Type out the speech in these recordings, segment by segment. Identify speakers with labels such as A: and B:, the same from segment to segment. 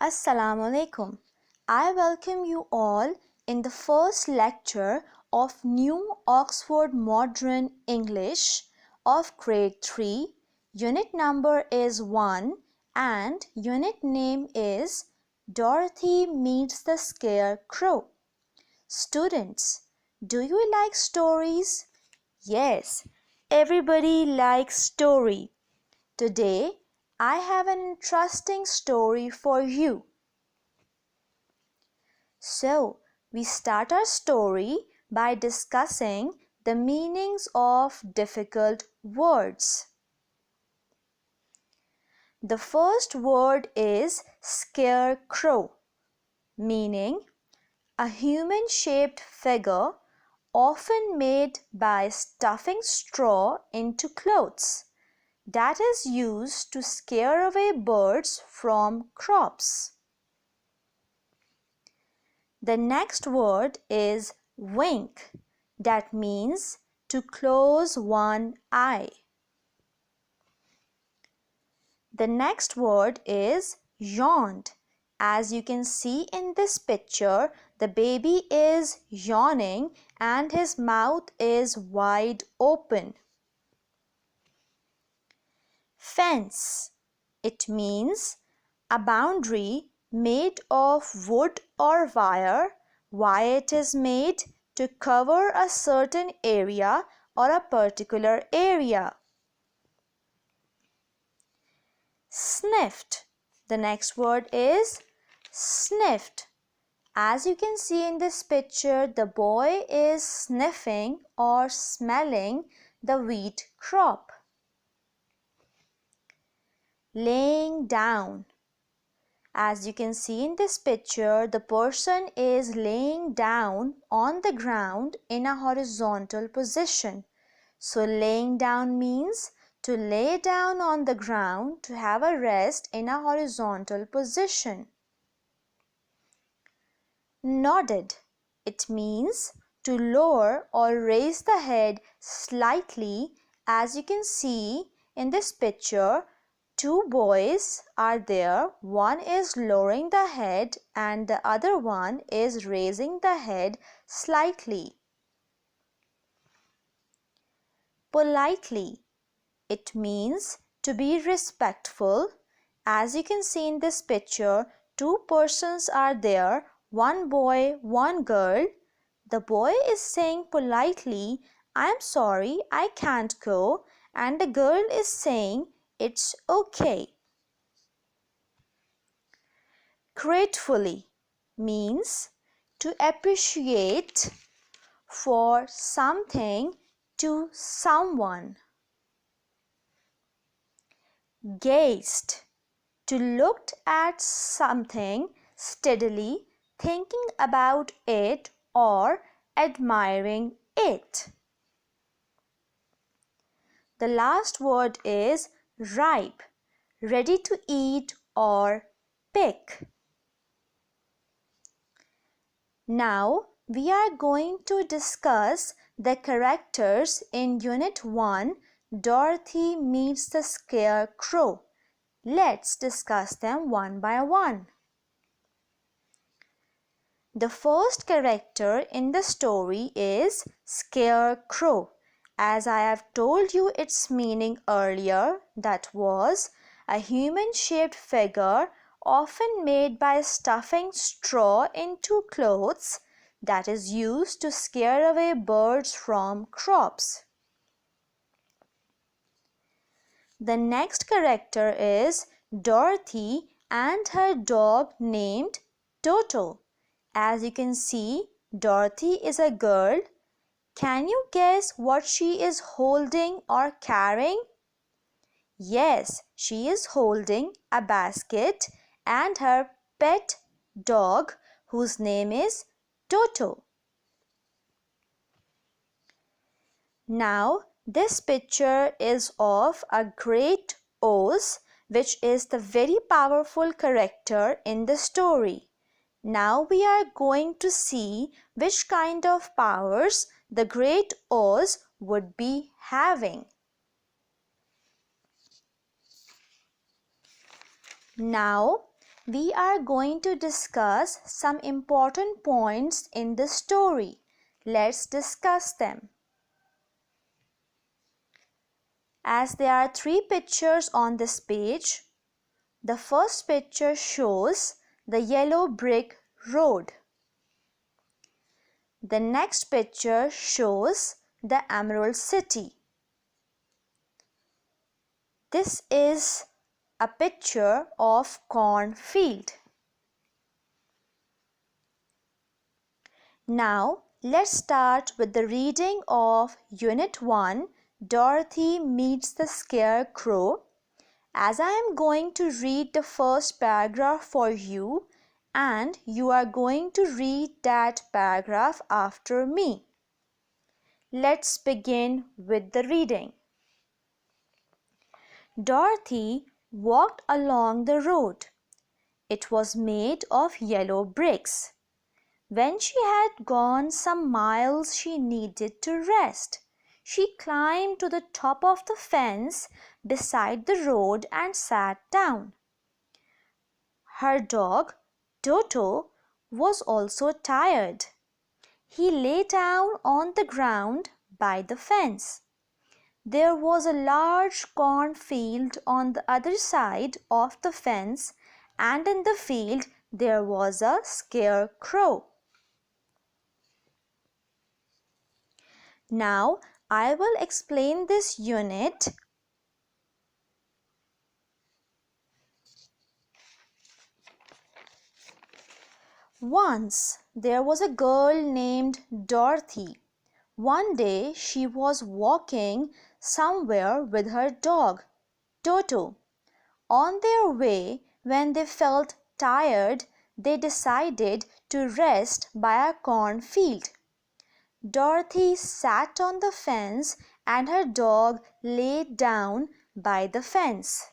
A: Assalamu alaikum. I welcome you all in the first lecture of New Oxford Modern English of Grade 3. Unit number is 1 and unit name is Dorothy Meets the Scarecrow. Students, do you like stories? Yes, everybody likes story. Today, I have an interesting story for you. So, we start our story by discussing the meanings of difficult words. The first word is scarecrow, meaning a human-shaped figure often made by stuffing straw into clothes that is used to scare away birds from crops. The next word is wink, that means to close one eye. The next word is yawned. As you can see in this picture, the baby is yawning and his mouth is wide open. Fence. It means a boundary made of wood or wire. Why it is made? To cover a certain area or a particular area. Sniffed. The next word is sniffed. As you can see in this picture, the boy is sniffing or smelling the wheat crop. Laying down. As you can see in this picture, the person is laying down on the ground in a horizontal position. So laying down means to lay down on the ground to have a rest in a horizontal position. Nodded. It means to lower or raise the head slightly. As you can see in this picture, two boys are there. One is lowering the head and the other one is raising the head slightly. Politely. It means to be respectful. As you can see in this picture, two persons are there. One boy, one girl. The boy is saying politely, "I'm sorry, I can't go." And the girl is saying, "It's okay." Gratefully means to appreciate for something to someone. Gazed, to look at something steadily, thinking about it or admiring it. The last word is ripe, ready to eat or pick. Now we are going to discuss the characters in Unit 1, Dorothy Meets the Scarecrow. Let's discuss them one by one. The first character in the story is Scarecrow. As I have told you its meaning earlier, that was a human-shaped figure often made by stuffing straw into clothes that is used to scare away birds from crops. The next character is Dorothy and her dog named Toto. As you can see, Dorothy is a girl. Can you guess what she is holding or carrying? Yes, she is holding a basket and her pet dog whose name is Toto. Now, this picture is of a great oz, which is the very powerful character in the story. Now we are going to see which kind of powers the great oz would be having. Now we are going to discuss some important points in the story. Let's discuss them. As there are three pictures on this page, the first picture shows the yellow brick road. The next picture shows the Emerald City. This is a picture of cornfield. Now let's start with the reading of Unit 1, Dorothy Meets the Scarecrow. As I am going to read the first paragraph for you, and you are going to read that paragraph after me. Let's begin with the reading. Dorothy walked along the road. It was made of yellow bricks. When she had gone some miles, she needed to rest. She climbed to the top of the fence beside the road and sat down. Her dog, Toto, was also tired. He lay down on the ground by the fence. There was a large cornfield on the other side of the fence, and in the field there was a scarecrow. Now I will explain this unit. Once there was a girl named Dorothy. One day she was walking somewhere with her dog, Toto. On their way, when they felt tired, they decided to rest by a cornfield. Dorothy sat on the fence and her dog lay down by the fence.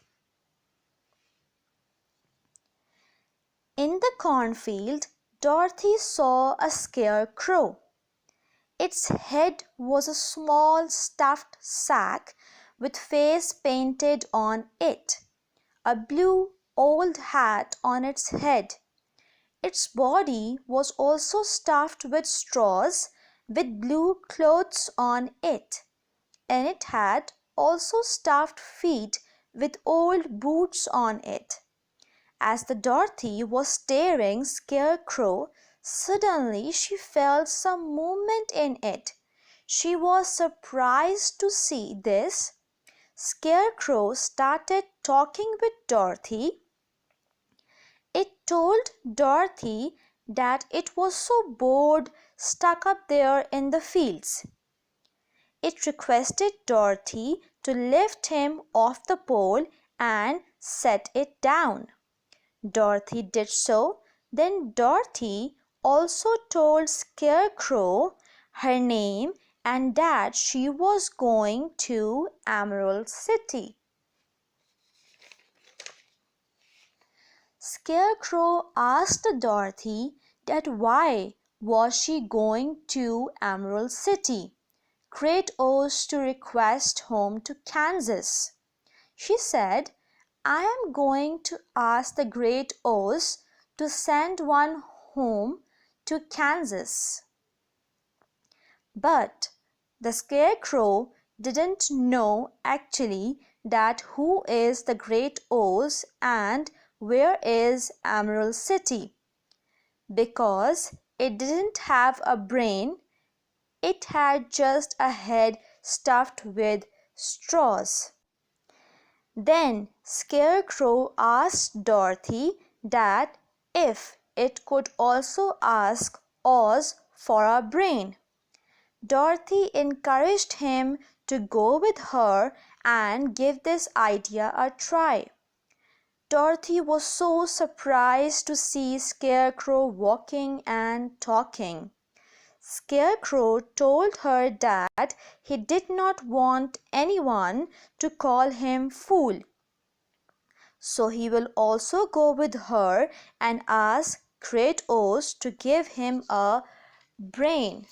A: In the cornfield, Dorothy saw a scarecrow. Its head was a small stuffed sack with face painted on it, a blue old hat on its head. Its body was also stuffed with straws with blue clothes on it, and it had also stuffed feet with old boots on it. As the Dorothy was staring Scarecrow, suddenly she felt some movement in it. She was surprised to see this. Scarecrow started talking with Dorothy. It told Dorothy that it was so bored stuck up there in the fields. It requested Dorothy to lift him off the pole and set it down. Dorothy did so. Then Dorothy also told Scarecrow her name and that she was going to Emerald City. Scarecrow asked Dorothy that why was she going to Emerald City, Great Oz to request home to Kansas. She said, I am going to ask the Great Oz to send one home to Kansas. But the Scarecrow didn't know actually that who is the Great Oz and where is Emerald City. Because it didn't have a brain, it had just a head stuffed with straws. Then Scarecrow asked Dorothy that if it could also ask Oz for a brain. Dorothy encouraged him to go with her and give this idea a try. Dorothy was so surprised to see Scarecrow walking and talking. Scarecrow told her that he did not want anyone to call him fool. So he will also go with her and ask Great Oz to give him a brain.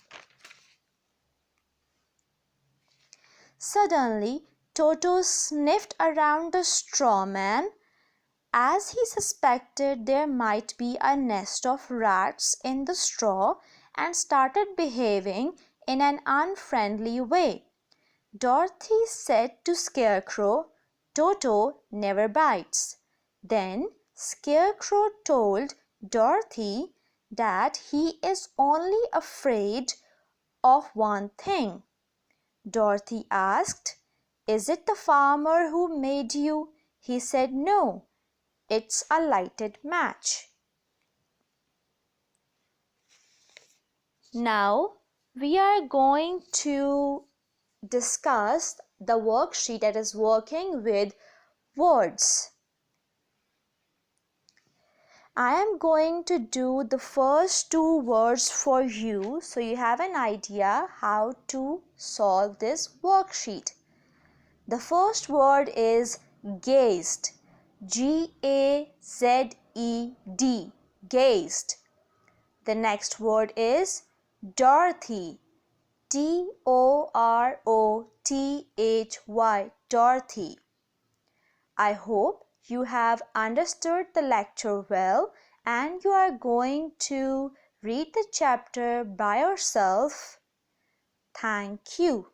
A: Suddenly, Toto sniffed around the straw man. As he suspected there might be a nest of rats in the straw and started behaving in an unfriendly way. Dorothy said to Scarecrow, "Toto never bites." Then Scarecrow told Dorothy that he is only afraid of one thing. Dorothy asked, "Is it the farmer who made you?" He said, "No, it's a lighted match." Now we are going to discuss the worksheet that is working with words. I am going to do the first two words for you so you have an idea how to solve this worksheet. The first word is gazed. G-A-Z-E-D. Gazed. The next word is Dorothy. D-O-R-O-T-H-Y. Dorothy. I hope you have understood the lecture well and you are going to read the chapter by yourself. Thank you.